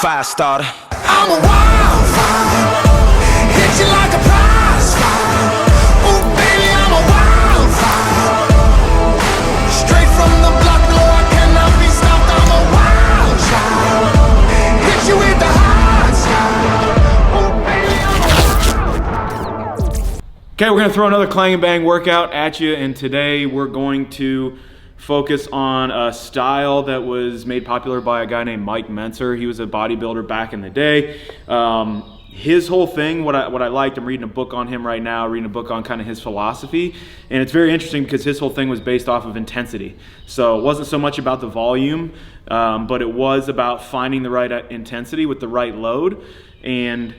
fire starter. I'm a wildfire, hit you like a prize fire. Ooh, baby, I'm a wildfire, straight from the block, no, I cannot be stopped. I'm a wild child, hit you with the hard style. Ooh, baby, I'm a wild. Okay, we're gonna throw another clang and bang workout at you, and today we're going to focus on a style that was made popular by a guy named Mike Mentzer. He was a bodybuilder back in the day. His whole thing, what I liked, I'm reading a book on him right now, reading a book on kind of his philosophy, and it's very interesting because his whole thing was based off of intensity. So it wasn't so much about the volume, but it was about finding the right intensity with the right load and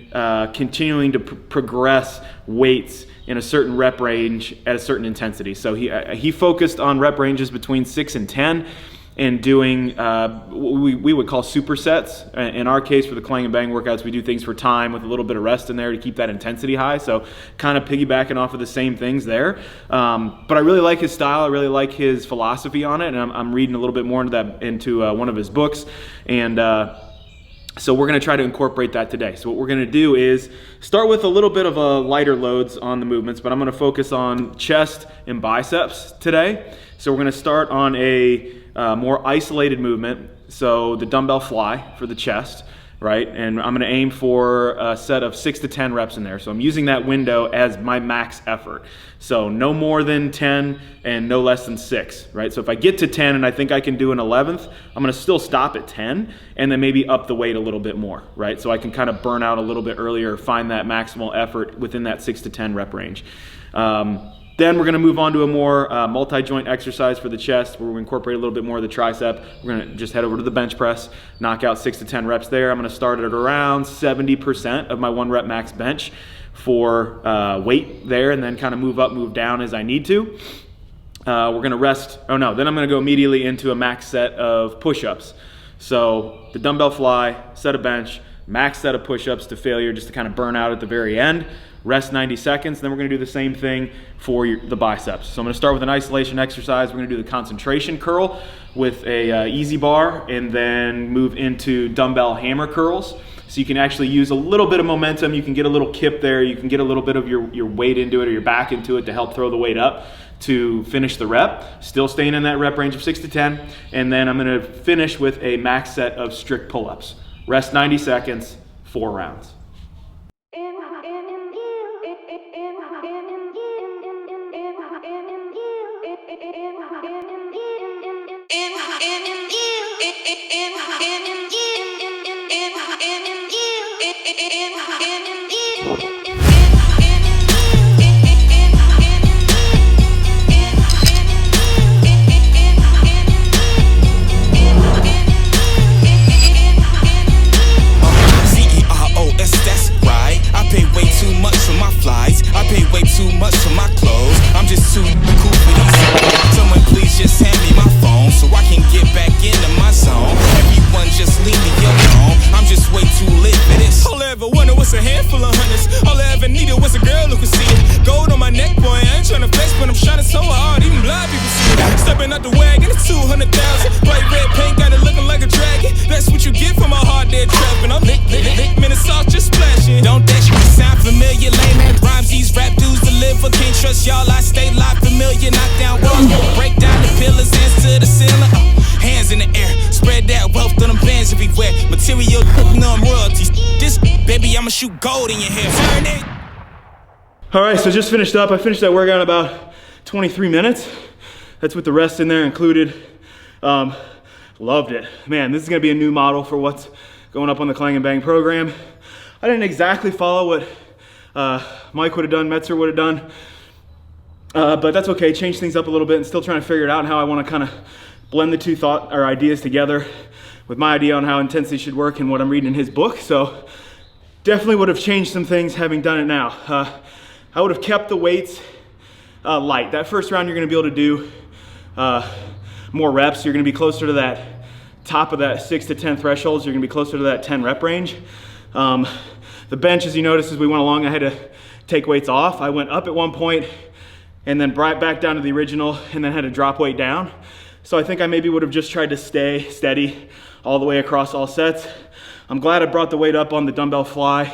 continuing to progress weights in a certain rep range at a certain intensity. So he focused on rep ranges between 6 and 10 and doing what we would call supersets. In our case, for the clang and bang workouts, we do things for time with a little bit of rest in there to keep that intensity high. So kind of piggybacking off of the same things there. But I really like his style. I really like his philosophy on it. And I'm reading a little bit more into one of his books. And so we're going to try to incorporate that today. So what we're going to do is start with a little bit of lighter loads on the movements, but I'm going to focus on chest and biceps today. So we're going to start on a more isolated movement. So the dumbbell fly for the chest, right? And I'm going to aim for a set of 6 to 10 reps in there. So I'm using that window as my max effort. So no more than 10 and no less than 6, right? So if I get to 10 and I think I can do an 11th, I'm going to still stop at 10 and then maybe up the weight a little bit more, right? So I can kind of burn out a little bit earlier, find that maximal effort within that 6 to 10 rep range. Then we're going to move on to a more multi-joint exercise for the chest where we incorporate a little bit more of the tricep. We're going to just head over to the bench press, knock out 6 to 10 reps there. I'm going to start at around 70% of my 1 rep max bench for weight there, and then kind of move up, move down as I need to. We're going to rest. Then I'm going to go immediately into a max set of push-ups. So the dumbbell fly, set of bench, max set of push-ups to failure just to kind of burn out at the very end. Rest 90 seconds, then we're going to do the same thing for the biceps. So I'm going to start with an isolation exercise. We're going to do the concentration curl with a easy bar and then move into dumbbell hammer curls. So you can actually use a little bit of momentum. You can get a little kip there. You can get a little bit of your weight into it or your back into it to help throw the weight up to finish the rep. Still staying in that rep range of 6 to 10. And then I'm going to finish with a max set of strict pull-ups. Rest 90 seconds, 4 rounds. Shoot gold in your hair. All right, so just finished up. I finished that workout in about 23 minutes. That's with the rest in there included. Loved it. Man, this is gonna be a new model for what's going up on the Clang and Bang program. I didn't exactly follow what Mike would have done, Mentzer would have done, but that's okay. Change things up a little bit and still trying to figure it out and how I wanna kind of blend the two ideas together with my idea on how intensity should work and what I'm reading in his book. So definitely would have changed some things having done it now. I would have kept the weights light. That first round you're gonna be able to do more reps. You're gonna be closer to that top of that 6 to 10 thresholds. You're gonna be closer to that 10 rep range. The bench, as you noticed, as we went along, I had to take weights off. I went up at one point and then brought back down to the original and then had to drop weight down. So I think I maybe would have just tried to stay steady all the way across all sets. I'm glad I brought the weight up on the dumbbell fly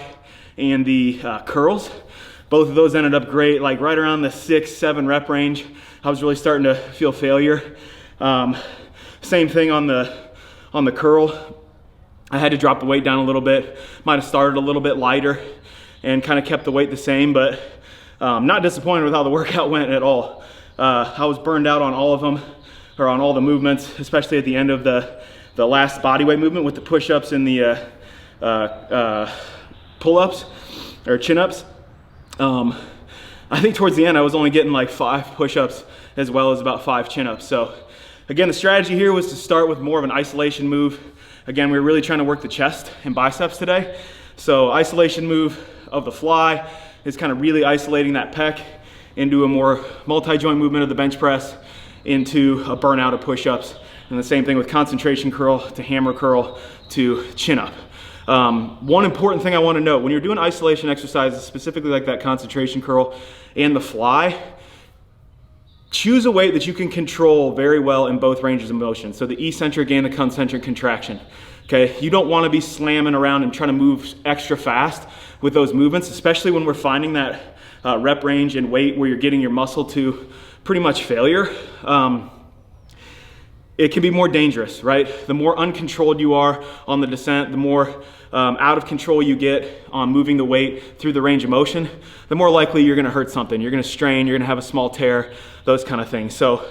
and the curls. Both of those ended up great, like right around the 6-7 rep range. I was really starting to feel failure. Same thing on the curl. I had to drop the weight down a little bit. Might have started a little bit lighter and kind of kept the weight the same, but not disappointed with how the workout went at all. I was burned out on all of them, or on all the movements, especially at the end of the last bodyweight movement with the push-ups and the pull-ups or chin-ups. I think towards the end I was only getting like 5 push-ups as well as about 5 chin-ups. So again, the strategy here was to start with more of an isolation move. Again, we were really trying to work the chest and biceps today. So isolation move of the fly is kind of really isolating that pec into a more multi-joint movement of the bench press into a burnout of push-ups. And the same thing with concentration curl to hammer curl to chin-up. One important thing I want to note, when you're doing isolation exercises, specifically like that concentration curl and the fly, choose a weight that you can control very well in both ranges of motion. So the eccentric and the concentric contraction. Okay, you don't want to be slamming around and trying to move extra fast with those movements, especially when we're finding that rep range and weight where you're getting your muscle to pretty much failure. It can be more dangerous, right? The more uncontrolled you are on the descent, the more out of control you get on moving the weight through the range of motion, the more likely you're gonna hurt something. You're gonna strain, you're gonna have a small tear, those kind of things. So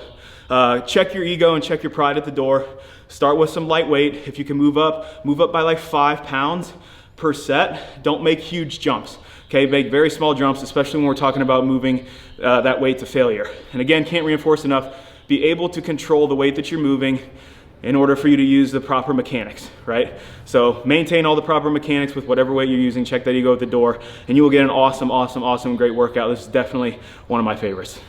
check your ego and check your pride at the door. Start with some light weight. If you can move up by like 5 pounds per set. Don't make huge jumps. Okay, make very small jumps, especially when we're talking about moving that weight to failure. And again, can't reinforce enough, be able to control the weight that you're moving in order for you to use the proper mechanics, right? So maintain all the proper mechanics with whatever weight you're using, check that ego at the door, and you will get an awesome, great workout. This is definitely one of my favorites.